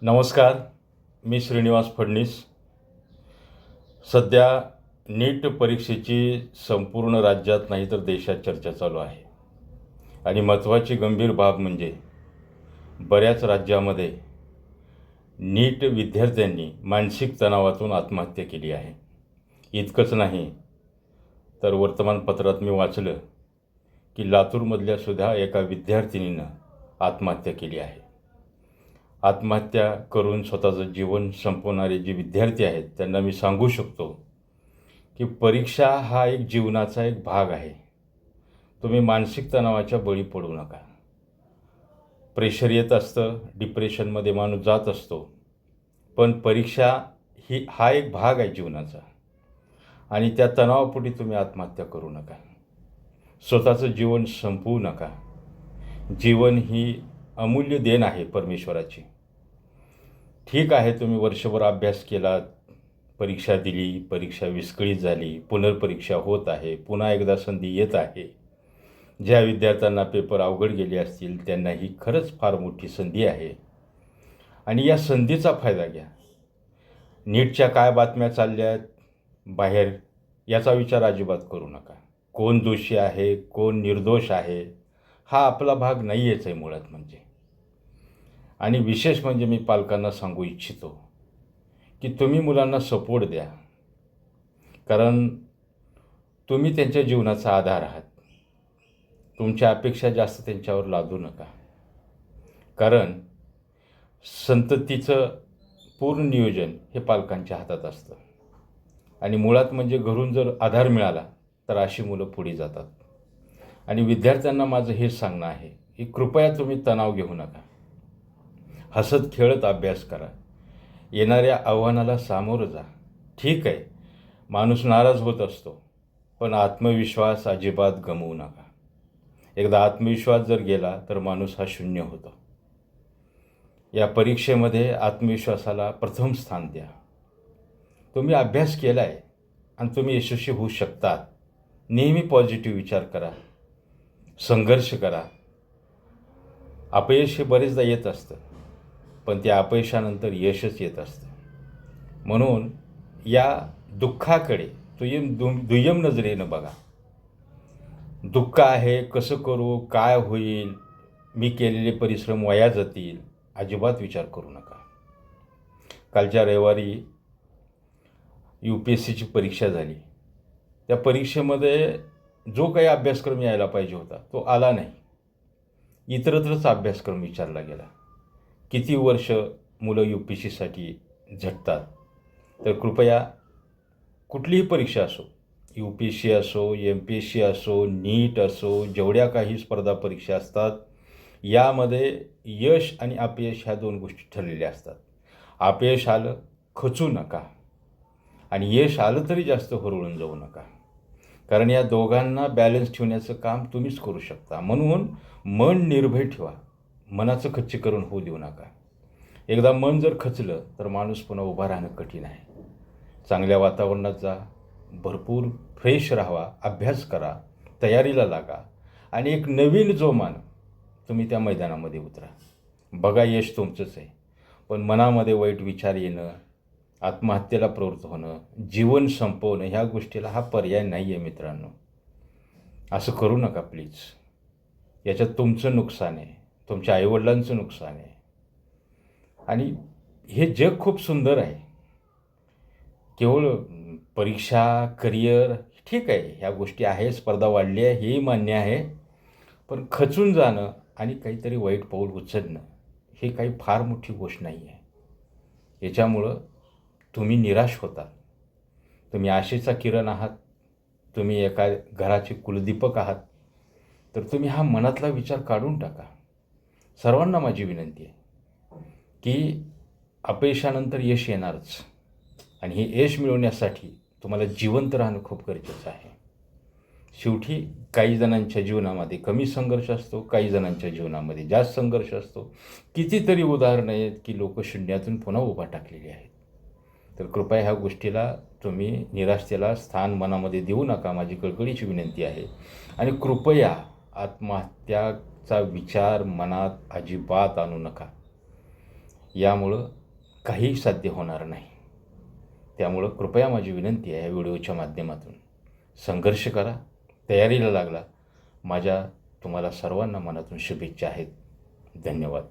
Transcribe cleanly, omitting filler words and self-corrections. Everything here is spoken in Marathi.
नमस्कार. मी श्रीनिवास फडणीस. सध्या नीट परीक्षेची संपूर्ण राज्यात नाही तर देशात चर्चा चालू आहे. आणि महत्त्वाची गंभीर बाब म्हणजे बऱ्याच राज्यामध्ये नीट विद्यार्थ्यांनी मानसिक तणावातून आत्महत्या केली आहे. इतकंच नाही तर वर्तमानपत्रात मी वाचलं की लातूरमधल्या सुद्धा एका विद्यार्थिनीनं आत्महत्या केली आहे. आत्महत्या करून स्वतःचं जीवन संपवणारे जे विद्यार्थी आहेत त्यांना मी सांगू शकतो की परीक्षा हा एक जीवनाचा एक भाग आहे. तुम्ही मानसिक तणावाच्या बळी पडू नका. प्रेशर येत असतं, डिप्रेशनमध्ये माणूस जात असतो, पण परीक्षा हा एक भाग आहे जीवनाचा. आणि त्या तणावापोटी तुम्ही आत्महत्या करू नका. स्वतःचं जीवन संपवू नका. जीवन ही अमूल्य देण आहे परमेश्वराची. ठीक आहे, तुम्ही वर्षभर अभ्यास केलात, परीक्षा दिली, परीक्षा विस्कळीत झाली, पुनर्परीक्षा होत आहे, पुन्हा एकदा संधी येत आहे. ज्या विद्यार्थ्यांना पेपर अवघड गेले असतील त्यांना ही खरंच फार मोठी संधी आहे आणि या संधीचा फायदा घ्या. नीटच्या काय बातम्या चालल्यात बाहेर याचा विचार अजिबात करू नका. कोण दोषी आहे, कोण निर्दोष आहे, हा आपला भाग नाही आहे मुळात म्हणजे. आणि विशेष म्हणजे मी पालकांना सांगू इच्छितो की तुम्ही मुलांना सपोर्ट द्या, कारण तुम्ही त्यांच्या जीवनाचा आधार आहात. तुमच्या अपेक्षा जास्त त्यांच्यावर लादू नका, कारण संततीचं पूर्ण नियोजन हे पालकांच्या हातात असतं. आणि मुळात म्हणजे घरून जर आधार मिळाला तर अशी मुलं पुढे जातात. आणि विद्यार्थ्यांना माझं हेच सांगणं आहे की कृपया तुम्ही तणाव घेऊ नका. हसत खेळत अभ्यास करा. येणाऱ्या आव्हानाला सामोरं जा. ठीक आहे, माणूस नाराज होत असतो, पण आत्मविश्वास अजिबात गमवू नका. एकदा आत्मविश्वास जर गेला तर माणूस हा शून्य होतो. या परीक्षेमध्ये आत्मविश्वासाला प्रथम स्थान द्या. तुम्ही अभ्यास केला आहे आणि तुम्ही यशस्वी होऊ शकतात. नेहमी पॉझिटिव्ह विचार करा, संघर्ष करा. अपयश हे बरेचदा येत असतं, पण त्या अपयशानंतर यशच येत असतं. म्हणून या दुःखाकडे दुय्यम नजरेनं बघा. दुःख आहे, कसं करू, काय होईल, मी केलेले परिश्रम वाया जातील, अजिबात विचार करू नका. कालच्या रविवारी UPSCची परीक्षा झाली. त्या परीक्षेमध्ये जो काही अभ्यासक्रम यायला पाहिजे होता तो आला नाही. इतरत्रच अभ्यासक्रम विचारला गेला. किती वर्ष मुलं UPSCसाठी झटतात. तर कृपया कुठलीही परीक्षा असो, UPSC असो, MPSC असो, नीट असो, जेवढ्या काही स्पर्धा परीक्षा असतात, यामध्ये यश आणि अपयश ह्या दोन गोष्टी ठरलेल्या असतात. अपयश आलं खचू नका आणि यश आलं तरी जास्त हुरळून जाऊ नका, कारण या दोघांना बॅलन्स ठेवण्याचं काम तुम्हीच करू शकता. म्हणून मन निर्भय ठेवा. मनाचं खच्चीकरण होऊ देऊ नका. एकदा मन जर खचलं तर माणूस पुन्हा उभा राहणं कठीण आहे. चांगल्या वातावरणात जा, भरपूर फ्रेश राहावा, अभ्यास करा, तयारीला लागा आणि एक नवीन जोमानं तुम्ही त्या मैदानामध्ये उतरा. बघा, यश तुमचंच आहे, पण मनामध्ये वाईट विचार येणं, आत्महत्येला प्रवृत्त होणं, जीवन संपवणं, ह्या गोष्टीला हा पर्याय नाही आहे मित्रांनो. असं करू नका प्लीज. याच्यात तुमचं नुकसान आहे, तुमच्या आईवडिलांचं नुकसान आहे. आणि हे जग खूप सुंदर आहे. केवळ परीक्षा, करिअर ठीक आहे, ह्या गोष्टी आहे, स्पर्धा वाढली आहे, हेही मान्य आहे, पण खचून जाणं आणि काहीतरी वाईट पाऊल उचलणं हे काही फार मोठी गोष्ट नाही आहे. याच्यामुळं तुम्ही निराश होता. तुम्ही आशेचा किरण आहात, तुम्ही एका घराचे कुलदीपक आहात. तर तुम्ही हा मनातला विचार काढून टाका. सर्वांना माझी विनंती आहे की अपयशानंतर यश येणारच, आणि हे यश मिळवण्यासाठी तुम्हाला जिवंत राहणं खूप गरजेचं आहे. शेवटी काही जणांच्या जीवनामध्ये कमी संघर्ष असतो, काही जणांच्या जीवनामध्ये जास्त संघर्ष असतो. कितीतरी उदाहरणं आहेत की लोक शून्यातून पुन्हा उभा टाकलेली आहेत. तर कृपया ह्या गोष्टीला तुम्ही निराशतेला स्थान मनामध्ये देऊ नका, माझी कळकळीची विनंती आहे. आणि कृपया आत्महत्याचा विचार मनात अजिबात आणू नका. यामुळं काहीही साध्य होणार नाही. त्यामुळं कृपया माझी विनंती आहे, या व्हिडिओच्या माध्यमातून संघर्ष करा, तयारीला लागला. माझ्या तुम्हाला सर्वांना मनातून शुभेच्छा आहेत. धन्यवाद.